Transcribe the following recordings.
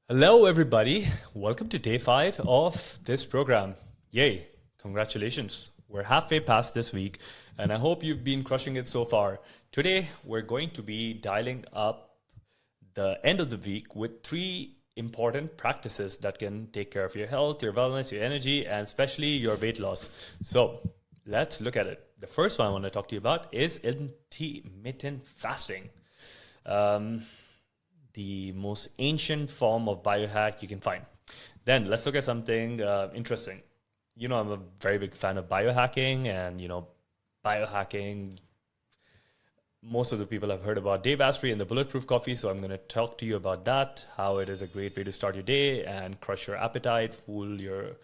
Hello, everybody. Welcome to day 5 of this program. Yay. Congratulations. We're halfway past this week, and I hope you've been crushing it so far. Today, we're going to be dialing up the end of the week with 3 important practices that can take care of your health, your wellness, your energy, and especially your weight loss. So, let's look at it. The first one I want to talk to you about is intermittent fasting. Um, the most ancient form of biohack you can find. Then let's look at something interesting. I'm a very big fan of biohacking, and biohacking. Most of the people have heard about Dave Asprey and the Bulletproof Coffee, so I'm going to talk to you about that, how it is a great way to start your day and crush your appetite, fool your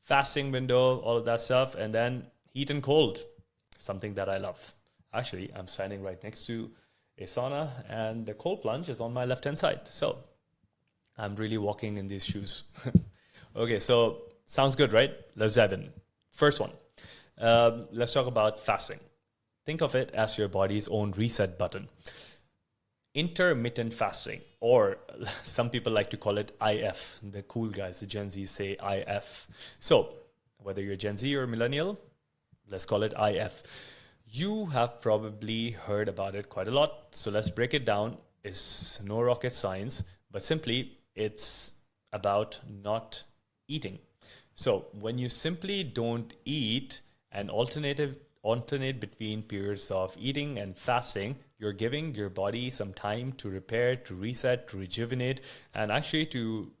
fasting window, all of that stuff, and then heat and cold, something that I love. Actually, I'm standing right next to a sauna, and the cold plunge is on my left hand side. So I'm really walking in these shoes. Okay, so sounds good, right? Let's dive in. First one, let's talk about fasting. Think of it as your body's own reset button. Intermittent fasting, or some people like to call it IF. The cool guys, the Gen Z, say IF. So whether you're Gen Z or millennial, let's call it IF. You have probably heard about it quite a lot. So let's break it down. It's no rocket science, but simply it's about not eating. So when you simply don't eat and alternate between periods of eating and fasting, you're giving your body some time to repair, to reset, to rejuvenate, and actually to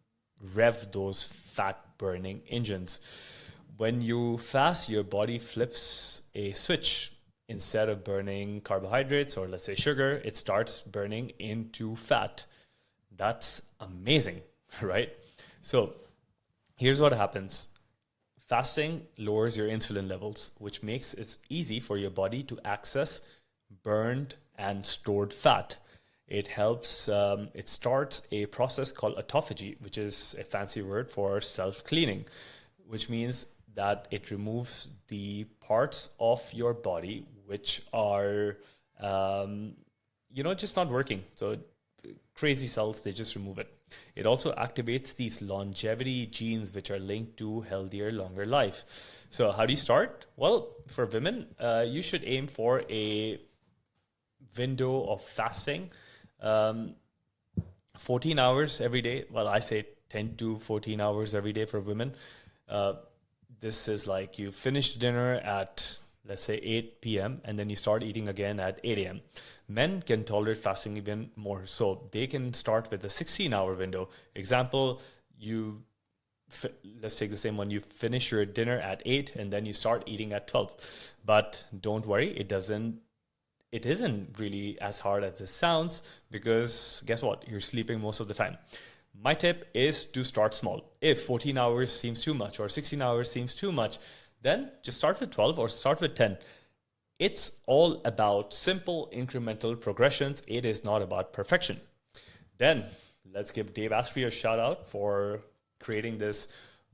rev those fat burning engines. When you fast, your body flips a switch. Instead of burning carbohydrates or let's say sugar, it starts burning into fat. That's amazing, right? So here's what happens. Fasting lowers your insulin levels, which makes it easy for your body to access burned and stored fat. It starts a process called autophagy, which is a fancy word for self-cleaning, which means that it removes the parts of your body which are, just not working. So crazy cells, they just remove it. It also activates these longevity genes, which are linked to healthier, longer life. So how do you start? Well, for women, you should aim for a window of fasting, 14 hours every day. Well, I say 10 to 14 hours every day for women. This is like you finish dinner at, let's say, 8 p.m. and then you start eating again at 8 a.m. Men can tolerate fasting even more. So they can start with a 16-hour window. Example, let's take the same one. You finish your dinner at 8 and then you start eating at 12. But don't worry, it isn't really as hard as it sounds, because guess what? You're sleeping most of the time. My tip is to start small. If 14 hours seems too much or 16 hours seems too much, then just start with 12 or start with 10. It's all about simple incremental progressions. It is not about perfection. Then let's give Dave Asprey a shout out for creating this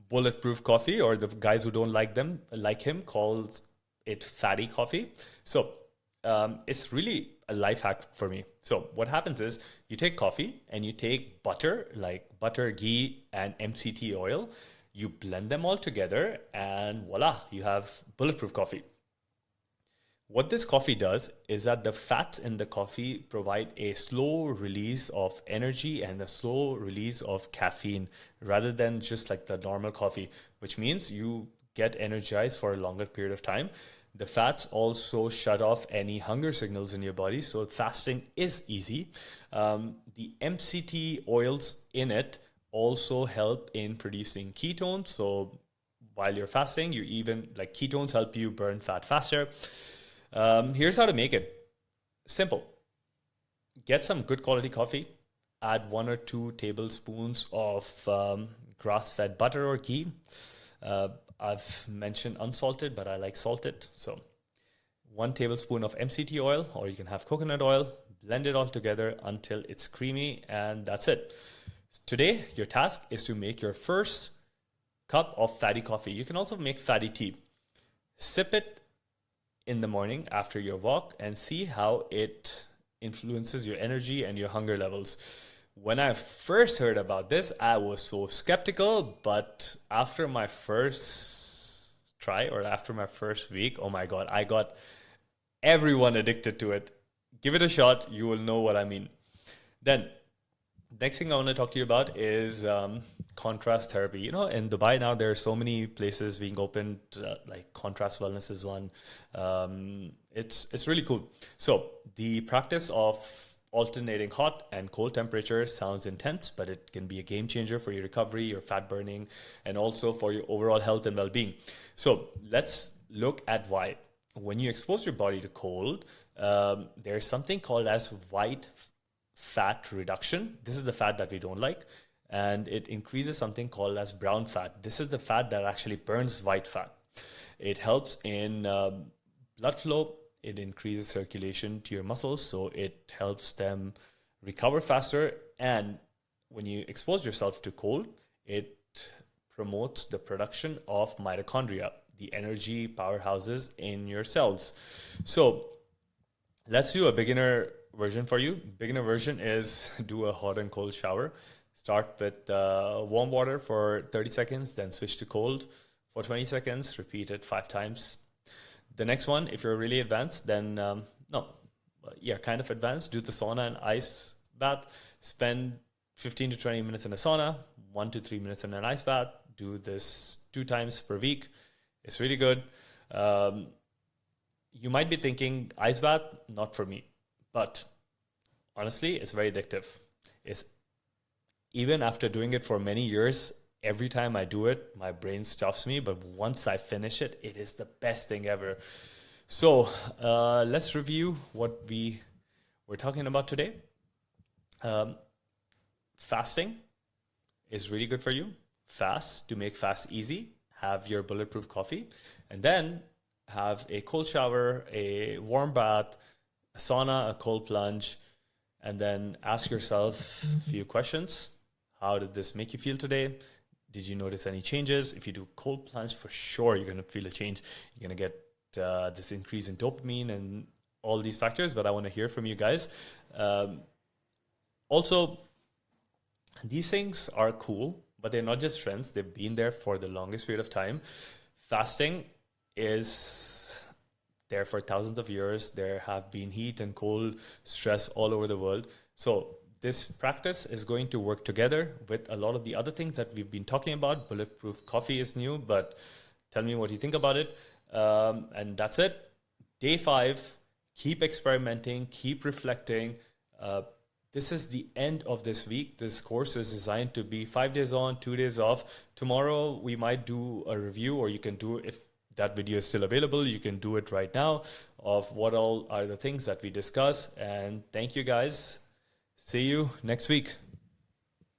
Bulletproof Coffee, or the guys who don't like him calls it fatty coffee. So it's really a life hack for me. So what happens is you take coffee and you take butter, like butter, ghee, and MCT oil. You blend them all together and voila, you have bulletproof coffee. What this coffee does is that the fats in the coffee provide a slow release of energy and a slow release of caffeine rather than just like the normal coffee, which means you get energized for a longer period of time. The fats also shut off any hunger signals in your body, so fasting is easy. The MCT oils in it also help in producing ketones. So while you're fasting, ketones help you burn fat faster. Here's how to make it. Simple. Get some good quality coffee. Add 1 or 2 tablespoons of grass-fed butter or ghee. I've mentioned unsalted, but I like salted. So 1 tablespoon of MCT oil, or you can have coconut oil, blend it all together until it's creamy, and that's it. Today, your task is to make your first cup of fatty coffee. You can also make fatty tea. Sip it in the morning after your walk and see how it influences your energy and your hunger levels. When I first heard about this, I was so skeptical, but after my first try or after my first week, oh my God, I got everyone addicted to it. Give it a shot, you will know what I mean. Then, next thing I want to talk to you about is contrast therapy. You know, in Dubai now, there are so many places being opened, like Contrast Wellness is one. It's really cool. So the practice of alternating hot and cold temperature sounds intense, but it can be a game changer for your recovery, your fat burning, and also for your overall health and well-being. So let's look at why. When you expose your body to cold, there's something called as white fat reduction. This is the fat that we don't like. And it increases something called as brown fat. This is the fat that actually burns white fat. It helps in blood flow. It increases circulation to your muscles, so it helps them recover faster. And when you expose yourself to cold, it promotes the production of mitochondria, the energy powerhouses in your cells. So let's do a beginner version for you. Beginner version is do a hot and cold shower. Start with warm water for 30 seconds, then switch to cold for 20 seconds. Repeat it 5 times. The next one, if you're really advanced, then kind of advanced, do the sauna and ice bath. Spend 15 to 20 minutes in a sauna, 1 to 3 minutes in an ice bath. Do this 2 times per week. It's really good. You might be thinking, ice bath, not for me. But honestly, it's very addictive. It's even after doing it for many years, every time I do it, my brain stops me. But once I finish it, it is the best thing ever. So let's review what we were talking about today. Fasting is really good for you. Fast to make fast easy. Have your Bulletproof Coffee. And then have a cold shower, a warm bath, a sauna, a cold plunge. And then ask yourself a few questions. How did this make you feel today? Did you notice any changes? If you do cold plunge, for sure, you're going to feel a change. You're going to get this increase in dopamine and all these factors, but I want to hear from you guys. Also, these things are cool, but they're not just trends. They've been there for the longest period of time. Fasting is there for thousands of years. There have been heat and cold stress all over the world. So this practice is going to work together with a lot of the other things that we've been talking about. Bulletproof Coffee is new, but tell me what you think about it. And that's it. Day 5, keep experimenting, keep reflecting. This is the end of this week. This course is designed to be 5 days on, 2 days off. Tomorrow, we might do a review, or you can do, if that video is still available, you can do it right now, of what all are the things that we discuss. And thank you guys. See you next week.